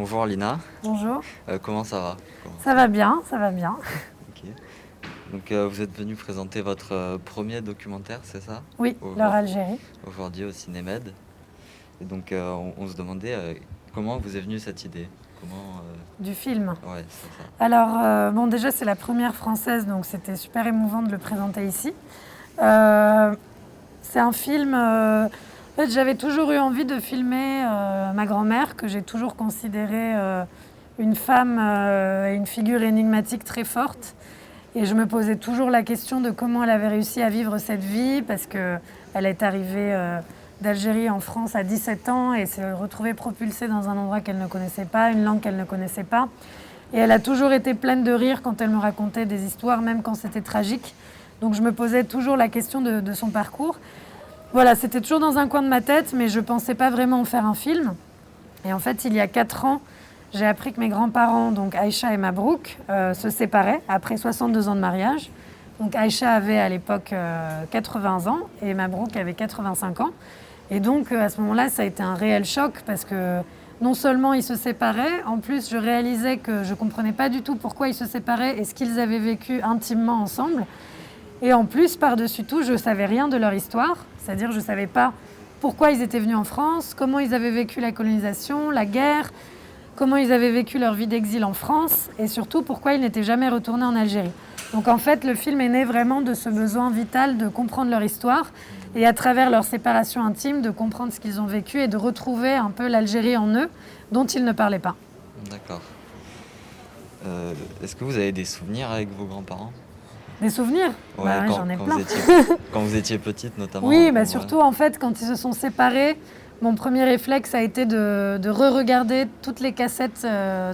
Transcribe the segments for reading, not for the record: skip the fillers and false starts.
Bonjour Lina. Bonjour. Comment ça va? Ça va bien, ça va bien. Ok. Donc vous êtes venu présenter votre premier documentaire, c'est ça? Oui, leur Aujourd- Algérie. Aujourd'hui au Cinémed. Et donc on se demandait comment vous est venue cette idée? Comment Du film. Ouais, c'est ça. Alors, bon, déjà, c'est la première française, donc c'était super émouvant de le présenter ici. Euh, c'est un film. En fait, j'avais toujours eu envie de filmer ma grand-mère, que j'ai toujours considérée une femme et une figure énigmatique très forte. Et je me posais toujours la question de comment elle avait réussi à vivre cette vie, parce qu'elle est arrivée d'Algérie en France à 17 ans et s'est retrouvée propulsée dans un endroit qu'elle ne connaissait pas, une langue qu'elle ne connaissait pas. Et elle a toujours été pleine de rire quand elle me racontait des histoires, même quand c'était tragique. Donc je me posais toujours la question de son parcours. Voilà, c'était toujours dans un coin de ma tête, mais je ne pensais pas vraiment en faire un film. Et en fait, il y a 4 ans, j'ai appris que mes grands-parents, donc Aïcha et Mabrouk, se séparaient après 62 ans de mariage. Donc Aïcha avait à l'époque 80 ans et Mabrouk avait 85 ans. Et donc à ce moment-là, ça a été un réel choc parce que non seulement ils se séparaient, en plus je réalisais que je ne comprenais pas du tout pourquoi ils se séparaient et ce qu'ils avaient vécu intimement ensemble. Et en plus, par-dessus tout, je ne savais rien de leur histoire, c'est-à-dire je ne savais pas pourquoi ils étaient venus en France, comment ils avaient vécu la colonisation, la guerre, comment ils avaient vécu leur vie d'exil en France et surtout pourquoi ils n'étaient jamais retournés en Algérie. Donc en fait, le film est né vraiment de ce besoin vital de comprendre leur histoire et à travers leur séparation intime, de comprendre ce qu'ils ont vécu et de retrouver un peu l'Algérie en eux dont ils ne parlaient pas. D'accord. Est-ce que vous avez des souvenirs avec vos grands-parents? Des souvenirs? Ouais, J'en ai quand plein. quand vous étiez petite notamment. Oui, Ouais. surtout en fait, quand ils se sont séparés, mon premier réflexe a été de re-regarder toutes les cassettes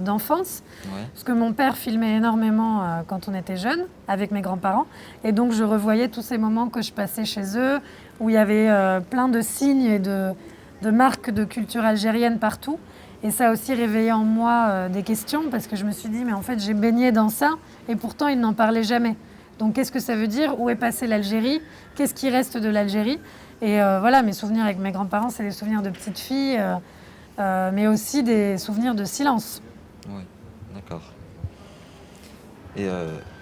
d'enfance. Ouais. Parce que mon père filmait énormément quand on était jeunes, avec mes grands-parents. Et donc, je revoyais tous ces moments que je passais chez eux, où il y avait plein de signes et de marques de culture algérienne partout. Et ça a aussi réveillé en moi des questions, parce que je me suis dit, mais en fait, j'ai baigné dans ça, et pourtant, ils n'en parlaient jamais. Donc, qu'est-ce que ça veut dire? Où est passée l'Algérie? Qu'est-ce qui reste de l'Algérie? Et voilà, mes souvenirs avec mes grands-parents, c'est des souvenirs de petite fille, mais aussi des souvenirs de silence. Oui, d'accord. Et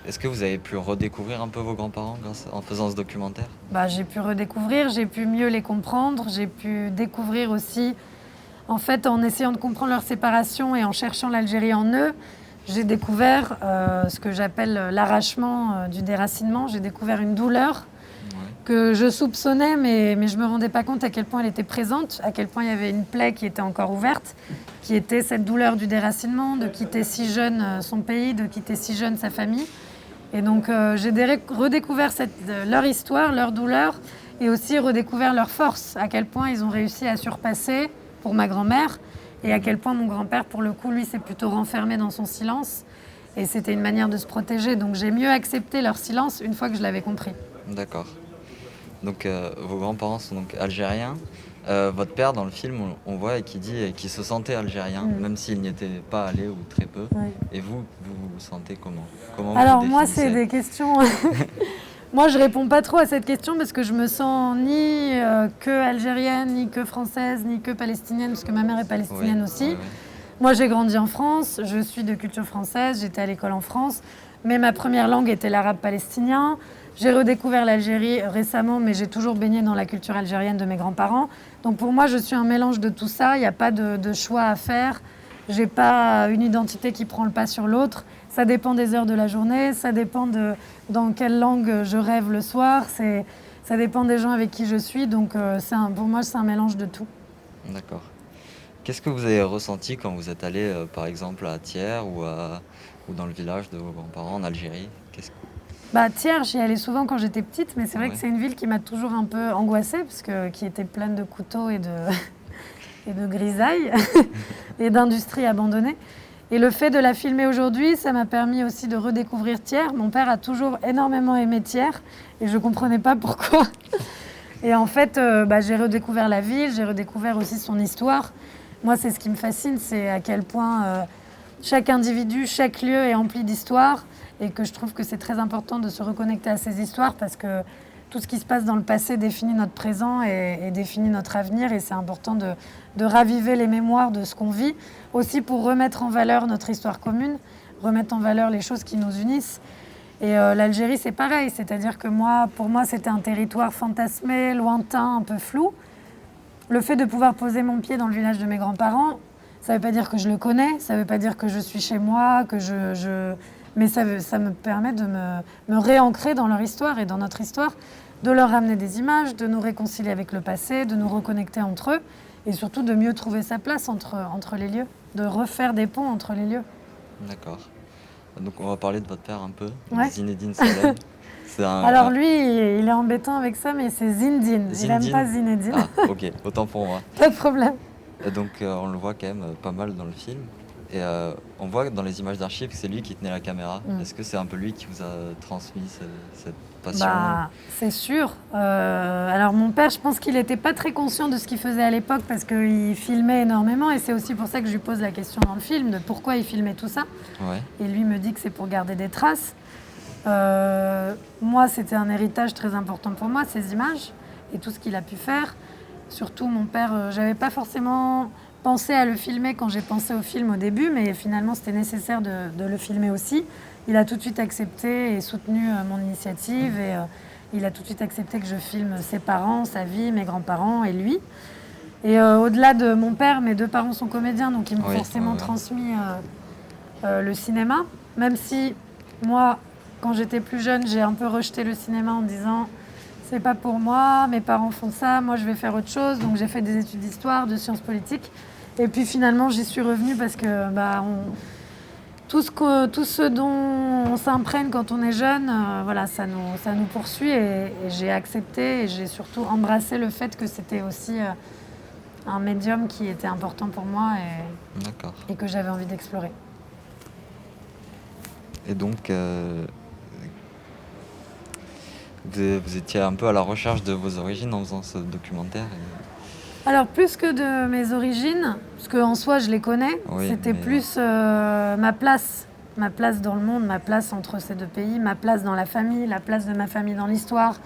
est-ce que vous avez pu redécouvrir un peu vos grands-parents en faisant ce documentaire? J'ai pu redécouvrir, j'ai pu mieux les comprendre, j'ai pu découvrir aussi, en fait, en essayant de comprendre leur séparation et en cherchant l'Algérie en eux, j'ai découvert ce que j'appelle l'arrachement du déracinement. J'ai découvert une douleur Ouais. que je soupçonnais, mais je ne me rendais pas compte à quel point elle était présente, à quel point il y avait une plaie qui était encore ouverte, qui était cette douleur du déracinement, de quitter si jeune son pays, de quitter si jeune sa famille. Et donc j'ai redécouvert leur histoire, leur douleur, et aussi redécouvert leur force, à quel point ils ont réussi à surpasser pour ma grand-mère, et à quel point mon grand-père, pour le coup, lui, s'est plutôt renfermé dans son silence. Et c'était une manière de se protéger. Donc j'ai mieux accepté leur silence une fois que je l'avais compris. D'accord. Donc vos grands-parents sont donc algériens. Votre père dans le film, on voit qu'il dit qu'il se sentait algérien, même s'il n'y était pas allé ou très peu. Oui. Et vous vous sentez comment? Comment Alors vous moi, définissez? c'est des questions... Moi, je réponds pas trop à cette question parce que je me sens ni que algérienne, ni que française, ni que palestinienne, parce que ma mère est palestinienne aussi. Ouais. Moi, j'ai grandi en France, je suis de culture française, j'étais à l'école en France, mais ma première langue était l'arabe palestinien. J'ai redécouvert l'Algérie récemment, mais j'ai toujours baigné dans la culture algérienne de mes grands-parents. Donc pour moi, je suis un mélange de tout ça, il n'y a pas de choix à faire. J'ai pas une identité qui prend le pas sur l'autre. Ça dépend des heures de la journée, ça dépend de dans quelle langue je rêve le soir, ça dépend des gens avec qui je suis. Donc pour moi, c'est un mélange de tout. D'accord. Qu'est-ce que vous avez ressenti quand vous êtes allé, par exemple, à Thiers ou dans le village de vos grands-parents en Algérie? Thiers, j'y allais souvent quand j'étais petite, mais c'est vrai Ouais. que c'est une ville qui m'a toujours un peu angoissée, qui était pleine de couteaux et de grisailles et d'industries abandonnées. Et le fait de la filmer aujourd'hui, ça m'a permis aussi de redécouvrir Thiers. Mon père a toujours énormément aimé Thiers et je ne comprenais pas pourquoi. Et en fait, j'ai redécouvert la ville, j'ai redécouvert aussi son histoire. Moi, c'est ce qui me fascine, c'est à quel point chaque individu, chaque lieu est empli d'histoire et que je trouve que c'est très important de se reconnecter à ces histoires parce que tout ce qui se passe dans le passé définit notre présent et définit notre avenir. Et c'est important de raviver les mémoires de ce qu'on vit, aussi pour remettre en valeur notre histoire commune, remettre en valeur les choses qui nous unissent. Et l'Algérie, c'est pareil. C'est-à-dire que pour moi, c'était un territoire fantasmé, lointain, un peu flou. Le fait de pouvoir poser mon pied dans le village de mes grands-parents, ça ne veut pas dire que je le connais, ça ne veut pas dire que je suis chez moi, mais ça me permet de me réancrer dans leur histoire et dans notre histoire, de leur ramener des images, de nous réconcilier avec le passé, de nous reconnecter entre eux et surtout de mieux trouver sa place entre les lieux, de refaire des ponts entre les lieux. D'accord. Donc on va parler de votre père un peu, Ouais. Zinedine Salem. Alors lui, il est embêtant avec ça, mais c'est Zindine. Il Zinedine. n'aime pas Zinedine. Ah, ok, autant pour moi. Pas de problème. Et donc on le voit quand même pas mal dans le film. Et on voit dans les images d'archives que c'est lui qui tenait la caméra. Est-ce que c'est un peu lui qui vous a transmis cette passion? C'est sûr. Alors mon père, je pense qu'il n'était pas très conscient de ce qu'il faisait à l'époque parce qu'il filmait énormément. Et c'est aussi pour ça que je lui pose la question dans le film, de pourquoi il filmait tout ça. Ouais. Et lui me dit que c'est pour garder des traces. Moi, c'était un héritage très important pour moi, ces images et tout ce qu'il a pu faire. Surtout mon père, j'avais pas forcément pensé à le filmer quand j'ai pensé au film au début, mais finalement c'était nécessaire de le filmer aussi. Il a tout de suite accepté et soutenu mon initiative et il a tout de suite accepté que je filme ses parents, sa vie, mes grands-parents et lui. Et au-delà de mon père, mes 2 parents sont comédiens, donc ils m'ont forcément transmis le cinéma, même si moi, quand j'étais plus jeune, j'ai un peu rejeté le cinéma en me disant c'est pas pour moi, mes parents font ça, moi je vais faire autre chose. Donc j'ai fait des études d'histoire, de sciences politiques. Et puis finalement j'y suis revenue parce que tout ce dont on s'imprègne quand on est jeune, ça nous poursuit. Et j'ai accepté et j'ai surtout embrassé le fait que c'était aussi un médium qui était important pour moi et que j'avais envie d'explorer. Et donc, vous étiez un peu à la recherche de vos origines en faisant ce documentaire Alors, plus que de mes origines, parce qu'en soi, je les connais, c'était plus ma place dans le monde, ma place entre ces 2 pays, ma place dans la famille, la place de ma famille dans l'histoire.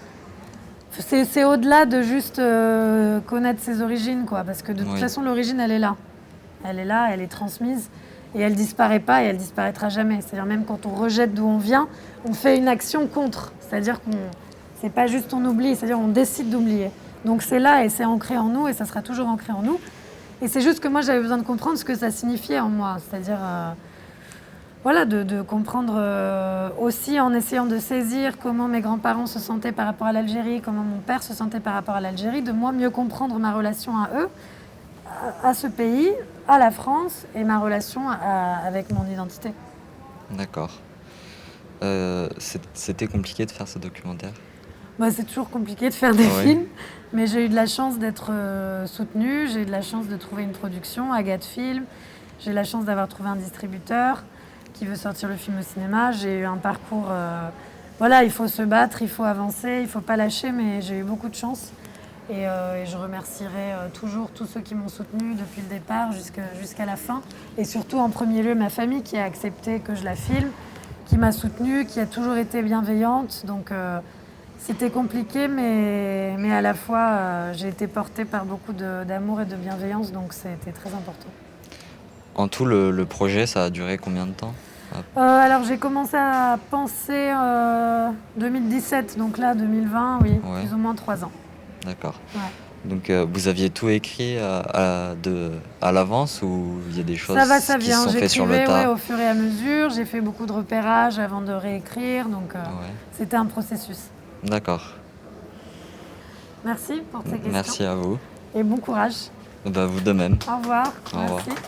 C'est au-delà de juste connaître ses origines, quoi, parce que de toute façon, l'origine, elle est là. Elle est là, elle est transmise. Et elle disparaît pas et elle disparaîtra jamais. C'est-à-dire même quand on rejette d'où on vient, on fait une action contre. C'est-à-dire c'est pas juste on oublie, c'est-à-dire on décide d'oublier. Donc c'est là et c'est ancré en nous et ça sera toujours ancré en nous. Et c'est juste que moi j'avais besoin de comprendre ce que ça signifiait en moi. C'est-à-dire de comprendre aussi en essayant de saisir comment mes grands-parents se sentaient par rapport à l'Algérie, comment mon père se sentait par rapport à l'Algérie, de moi mieux comprendre ma relation à eux, à ce pays, à la France et ma relation avec mon identité. D'accord. C'était compliqué de faire ce documentaire? C'est toujours compliqué de faire des films, mais j'ai eu de la chance d'être soutenue, j'ai eu de la chance de trouver une production, Agathe Film, j'ai eu la chance d'avoir trouvé un distributeur qui veut sortir le film au cinéma, j'ai eu un parcours... il faut se battre, il faut avancer, il ne faut pas lâcher, mais j'ai eu beaucoup de chance. Et je remercierai toujours tous ceux qui m'ont soutenue depuis le départ jusqu'à la fin. Et surtout, en premier lieu, ma famille qui a accepté que je la filme, qui m'a soutenue, qui a toujours été bienveillante. Donc, c'était compliqué, mais à la fois, j'ai été portée par beaucoup d'amour et de bienveillance. Donc, c'était très important. En tout, le projet, ça a duré combien de temps? Alors, j'ai commencé à penser 2017. Donc là, 2020, plus ou moins 3 ans. D'accord. Ouais. Donc vous aviez tout écrit à l'avance ou il y a des choses qui se sont faites sur le tas? Au fur et à mesure. J'ai fait beaucoup de repérages avant de réécrire. Donc c'était un processus. D'accord. Merci pour tes questions. Merci à vous. Et bon courage. Vous de même. Au revoir. Au revoir. Merci.